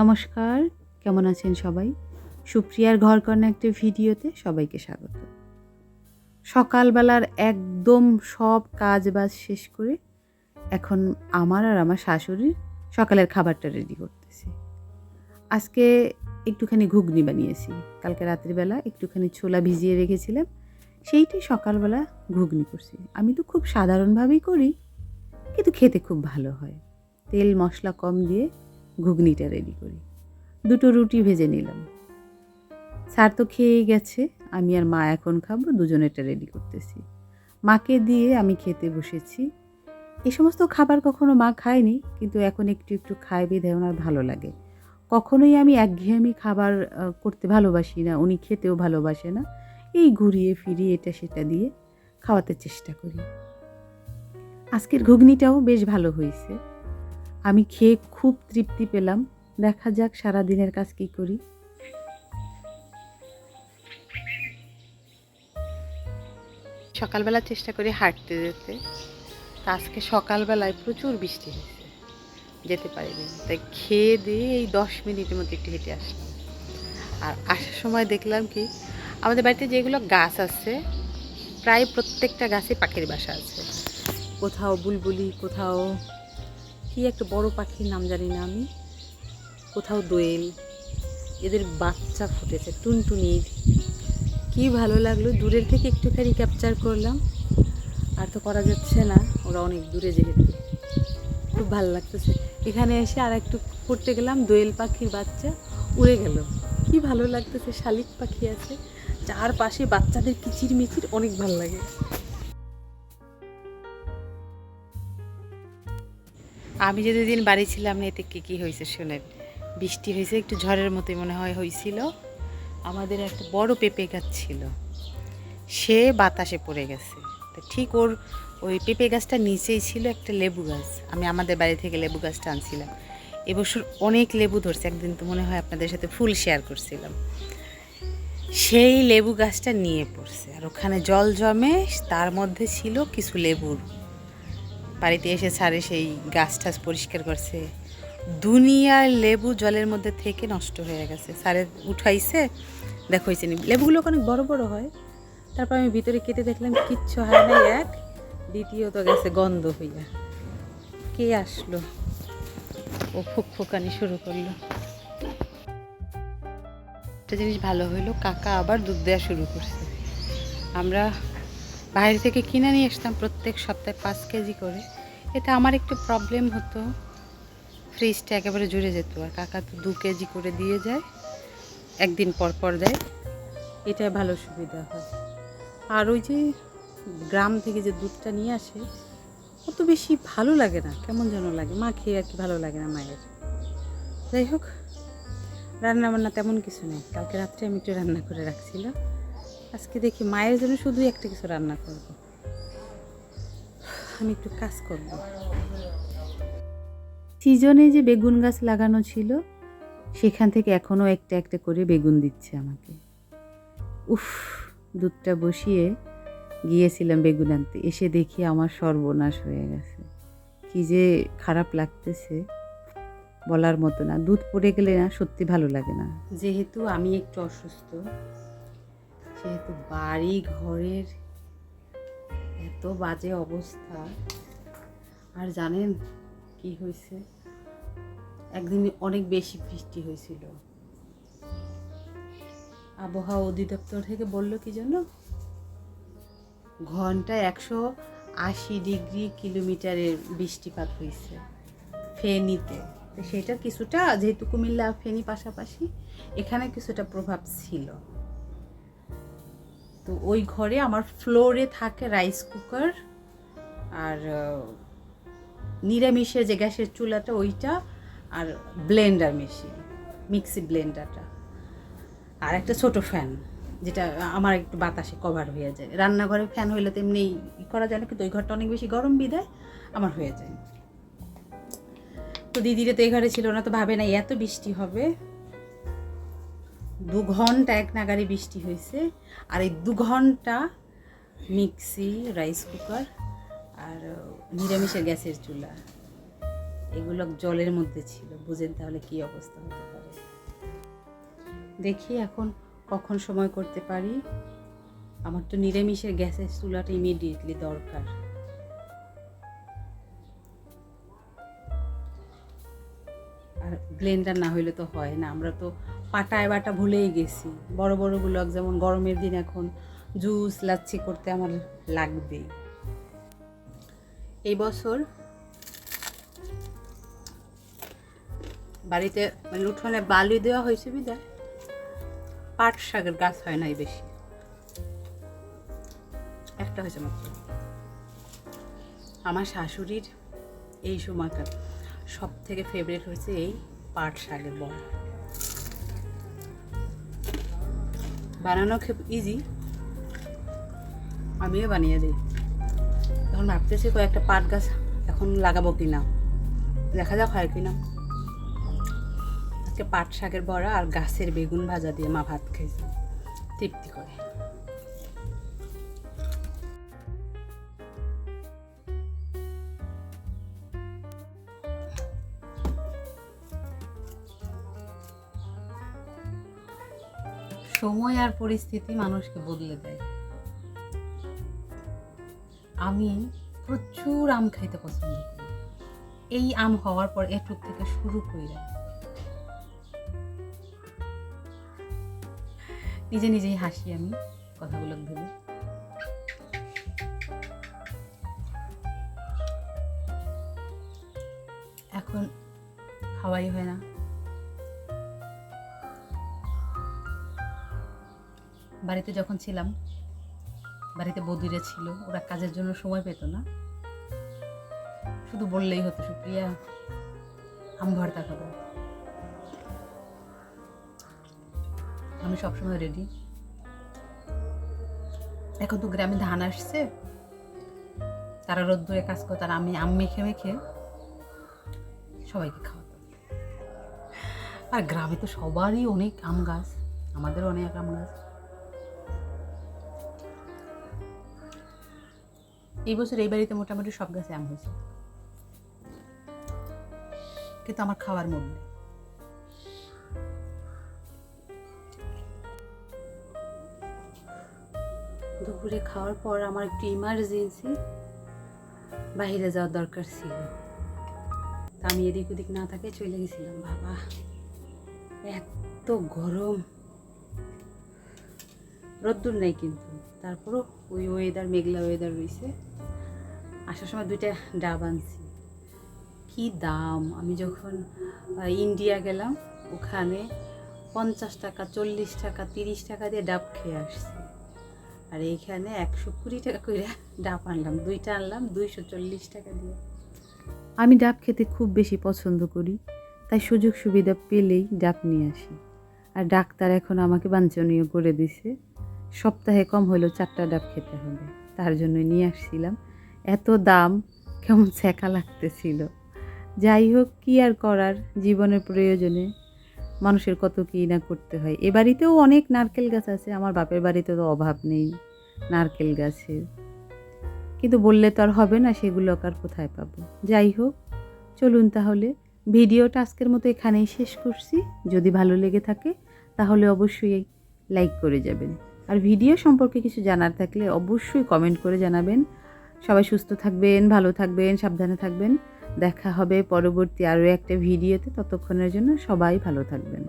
নমস্কার, কেমন আছেন সবাই? সুপ্রিয়ার ঘরকন্না একটা ভিডিওতে সবাইকে স্বাগত। সকালবেলার একদম সব কাজবাজ শেষ করে এখন আমার আর আমার শাশুড়ির সকালের খাবারটা রেডি করতেছি। আজকে একটুখানি ঘুগনি বানিয়েছি। কালকে রাত্রিবেলা একটুখানি ছোলা ভিজিয়ে রেখেছিলাম, সেইটাই সকালবেলা ঘুগনি করছি। আমি তো খুব সাধারণভাবেই করি, কিন্তু খেতে খুব ভালো হয়। তেল মশলা কম দিয়ে ঘুগনিটা রেডি করি। 2টো রুটি ভেজে নিলাম। স্যার তো খেয়েই গেছে, আমি আর মা এখন খাবো, দুজনেরটা রেডি করতেছি। মাকে দিয়ে আমি খেতে বসেছি। এই সমস্ত খাবার কখনো মা খায়নি, কিন্তু এখন একটু একটু খায় বিধায় ওনার ভালো লাগে। কখনোই আমি একঘেয়েমি খাবার করতে ভালোবাসি না, উনি খেতেও ভালোবাসে না। এই ঘুরিয়ে ফিরিয়ে এটা সেটা দিয়ে খাওয়াতে চেষ্টা করি। আজকের ঘুগনিটাও বেশ ভালো হয়েছে। আমি খেয়ে খুব তৃপ্তি পেলাম। দেখা যাক সারাদিনের কাজ কী করি। সকালবেলা চেষ্টা করি হাঁটতে যেতে, তা আজকে সকালবেলায় প্রচুর বৃষ্টি হয়েছে, যেতে পারিনি। তাই খেয়ে দিয়ে এই 10 মিনিটের মধ্যে একটু হেঁটে আসলাম। আর আসার সময় দেখলাম কি, আমাদের বাড়িতে যেগুলো গাছ আছে প্রায় প্রত্যেকটা গাছে পাখির বাসা আছে। কোথাও বুলবুলি, কোথাও কি একটা বড় পাখির নাম জানি না আমি, কোথাও দোয়েল। এদের বাচ্চা ফুটেছে, টুনটুনির। কি ভালো লাগলো, দূরের থেকে একটুখানি ক্যাপচার করলাম। আর তো করা যাচ্ছে না, ওরা অনেক দূরে যেহেতু। খুব ভালো লাগতেছে। এখানে এসে আর একটু করতে গেলাম, দোয়েল পাখির বাচ্চা উড়ে গেল। কি ভালো লাগতেছে, শালিক পাখি আছে চারপাশে, বাচ্চাদের কিচির মিচির, অনেক ভালো লাগে। আমি যে দুদিন বাড়ি ছিলাম না, এতে কী হয়েছে শোনেন। বৃষ্টি হয়েছে, একটু ঝড়ের মতোই মনে হয় হয়েছিল। আমাদের একটা বড় পেঁপে গাছ ছিল, সে বাতাসে পড়ে গেছে। তো ঠিক ওর ওই পেঁপে গাছটার নিচেই ছিল একটা লেবু গাছ। আমি আমাদের বাড়ি থেকে লেবু গাছটা আনছিলাম। এবছর অনেক লেবু ধরছে, একদিন তো মনে হয় আপনাদের সাথে ফুল শেয়ার করছিলাম। সেই লেবু গাছটা নিয়ে পড়ছে, আর ওখানে জল জমে, তার মধ্যে ছিল কিছু লেবুর। বাড়িতে এসে ছাড়ে সেই গাছ টাছ পরিষ্কার করছে, দুনিয়ার লেবু জলের মধ্যে থেকে নষ্ট হয়ে গেছে। সারে উঠাইছে, দেখো হয়েছে লেবুগুলো অনেক বড় বড় হয়। তারপর আমি ভিতরে কেটে দেখলাম কিচ্ছু হয় না। এক দ্বিতীয়ত গেছে গন্ধ হইয়া। কে আসলো, ও ফুকফুকানি শুরু করলো। একটা জিনিস ভালো হইলো, কাকা আবার দুধ দেওয়া শুরু করছে। আমরা বাইরে থেকে কিনে নিয়ে আসতাম প্রত্যেক সপ্তাহে 5 কেজি করে। এটা আমার একটু প্রবলেম হতো, ফ্রিজটা একেবারে জুড়ে যেত। আর কাকা তো 2 কেজি করে দিয়ে যায়, একদিন পর পর দেয়। এটা ভালো সুবিধা হয়। আর ওই যে গ্রাম থেকে যে দুধটা নিয়ে আসে, অত বেশি ভালো লাগে না, কেমন যেন লাগে। মা খেয়ে আর কি ভালো লাগে না মায়ের। যাই হোক, রান্না বান্না তেমন কিছু নেই। কালকে রাত্রে আমি একটু রান্না করে রাখছিলাম। আজকে দেখি মায়ের জন্য শুধু একটা কিছু রান্না করব। আমি একটু কাজ করব। সিজনে যে বেগুন গাছ লাগানো ছিল, সেখান থেকে এখনও একটা একটা করে বেগুন দিচ্ছে আমাকে। উফ, দুধটা বসিয়ে গিয়েছিলাম বেগুন আনতে, এসে দেখি আমার সর্বনাশ হয়ে গেছে। কি যে খারাপ লাগতেছে, বলার মতো না। দুধ পড়ে গেলে না সত্যি ভালো লাগে না। যেহেতু আমি একটু অসুস্থ, সেহেতু বাড়ি ঘরের এত বাজে অবস্থা। আর জানেন কি হয়েছে, একদিন অনেক বেশি বৃষ্টি হয়েছিল। আবহাওয়া অধিদপ্তর থেকে বলল কি যেন, ঘন্টায় 180 ডিগ্রি কিলোমিটারের বৃষ্টিপাত হয়েছে ফেনীতে। তো সেটা কিছুটা, যেহেতু কুমিল্লা ফেনী পাশাপাশি, এখানে কিছুটা প্রভাব ছিল। তো ওই ঘরে আমার ফ্লোরে থাকে রাইস কুকার, আর নিরামিষের যে গ্যাসের চুলাটা ওইটা, আর ব্লেন্ডার মেশিন, মিক্সি ব্লেন্ডারটা, আর একটা ছোট ফ্যান, যেটা আমার একটু বাতাসে কভার হয়ে যায়। রান্নাঘরে ফ্যান হইলে তো এমনি করা যায় না, কিন্তু ওই ঘরটা অনেক বেশি গরম বিদায় আমার হয়ে যায়। তো দিদিরা তো এই ঘরে ছিল না, তো ভাবে না এত বৃষ্টি হবে। 2 ঘন্টা এক নাগারে বৃষ্টি হয়েছে। আর এই 2 ঘন্টা মিক্সি, রাইস কুকার আর নিরামিষের গ্যাসের চুলা, এগুলো জলের মধ্যে ছিল, বুঝেন তাহলে কী অবস্থা হতে পারে। দেখি এখন কখন সময় করতে পারি। আমার তো নিরামিষের গ্যাসের চুলাটা ইমিডিয়েটলি দরকার। আর ব্লেন্ডার না হইলে তো হয় না, আমরা তো পাটায় বাটা ভুলেই গেছি। বড় বড়গুলো যেমন গরমের দিন এখন জুস লাচ্ছি করতে আমার লাগবেই। এই বছর বাড়িতে মানে উঠোনে বালি দেওয়া হয়েছে বিদায় পাট শাকের গাছ হয় নাই বেশি, একটা হয়েছে মাত্র। আমার শাশুড়ির এই সময়কার সব থেকে ফেভারিট হয়েছে এই পাট শাকের বড়া। বানানো খুব ইজি, আমিও বানিয়ে দিই। তখন ভাবতেছি কয়েকটা পাট গাছ এখন লাগাবো কিনা, দেখা যাক হয় কিনা। আজকে পাট শাকের বড়া আর গাছের বেগুন ভাজা দিয়ে মা ভাত খাইছে তৃপ্তি করে। সময় আর পরিস্থিতি মানুষকে বদলে দেয়। আমি প্রচুর আম খাইতে পছন্দ করি। এই আম হওয়ার পর এটুক থেকে শুরু করে নিজে নিজেই হাসি আমি কথাগুলো ভেবে। এখন খাওয়াই হয় না। বাড়িতে যখন ছিলাম, বাড়িতে বৌদিরা ছিল, ওরা কাজের জন্য সময় পেত না, শুধু বললেই হতো সুপ্রিয়া আম ভর্তা খাবো, আমি সবসময় রেডি। এখন তো গ্রামে ধান আসছে, তারা রোদ্দুরে কাজ করতো, আর আমি আম মেখে মেখে সবাইকে খাওয়াতাম। আর গ্রামে তো সবারই অনেক আম গাছ, আমাদেরও অনেক আম গাছ। এই বছর এই বাড়িতে মোটামুটি সব গাছে আম হয়েছে, কিন্তু আমার খাওয়ার মন নেই। দুপুরে খাওয়ার পর আমার একটু ইমার্জেন্সি বাইরে যাওয়ার দরকার ছিল, তা আমি এদিক ওদিক না থাকে চলে গেছিলাম। বাবা এত গরম, রোদ্দুর নেই কিন্তু তারপরও ওই ওয়েদার, মেঘলা ওয়েদার রয়েছে। আসার সময় 2টা ডাব আনছি, কি দাম! আমি যখন ইন্ডিয়া গেলাম ওখানে 50 টাকা, 40 টাকা, 30 টাকা দিয়ে ডাব খেয়ে আসছি, আর এইখানে 120 টাকা করে ডাব আনলাম। 2টা আনলাম 240 টাকা দিয়ে। আমি ডাব খেতে খুব বেশি পছন্দ করি, তাই সুযোগ সুবিধা পেলেই ডাব নিয়ে আসি। আর ডাক্তার এখন আমাকে বাঞ্ছনীয় করে দিছে, সপ্তাহে কম হলেও 4টা ডাব খেতে হবে, তার জন্য নিয়ে আসছিলাম। এত দাম, কেমন ছ্যাঁকা লাগতেছিল। যাই হোক, কি আর করার, জীবনের প্রয়োজনে মানুষের কত কী না করতে হয়। এ বাড়িতেও অনেক নারকেল গাছ আছে, আমার বাপের বাড়িতে তো অভাব নেই নারকেল গাছের, কিন্তু বললে তো আর হবে না, সেগুলো আর কোথায় পাবো। যাই হোক, চলুন তাহলে ভিডিওটা আজকের মতো এখানেই শেষ করছি। যদি ভালো লেগে থাকে তাহলে অবশ্যই লাইক করে যাবেন, আর ভিডিও সম্পর্কে কিছু জানার থাকলে অবশ্যই কমেন্ট করে জানাবেন। সবাই সুস্থ থাকবেন, ভালো থাকবেন, সাবধানে থাকবেন। দেখা হবে পরবর্তী আরও একটা ভিডিওতে, ততক্ষণের জন্য সবাই ভালো থাকবেন।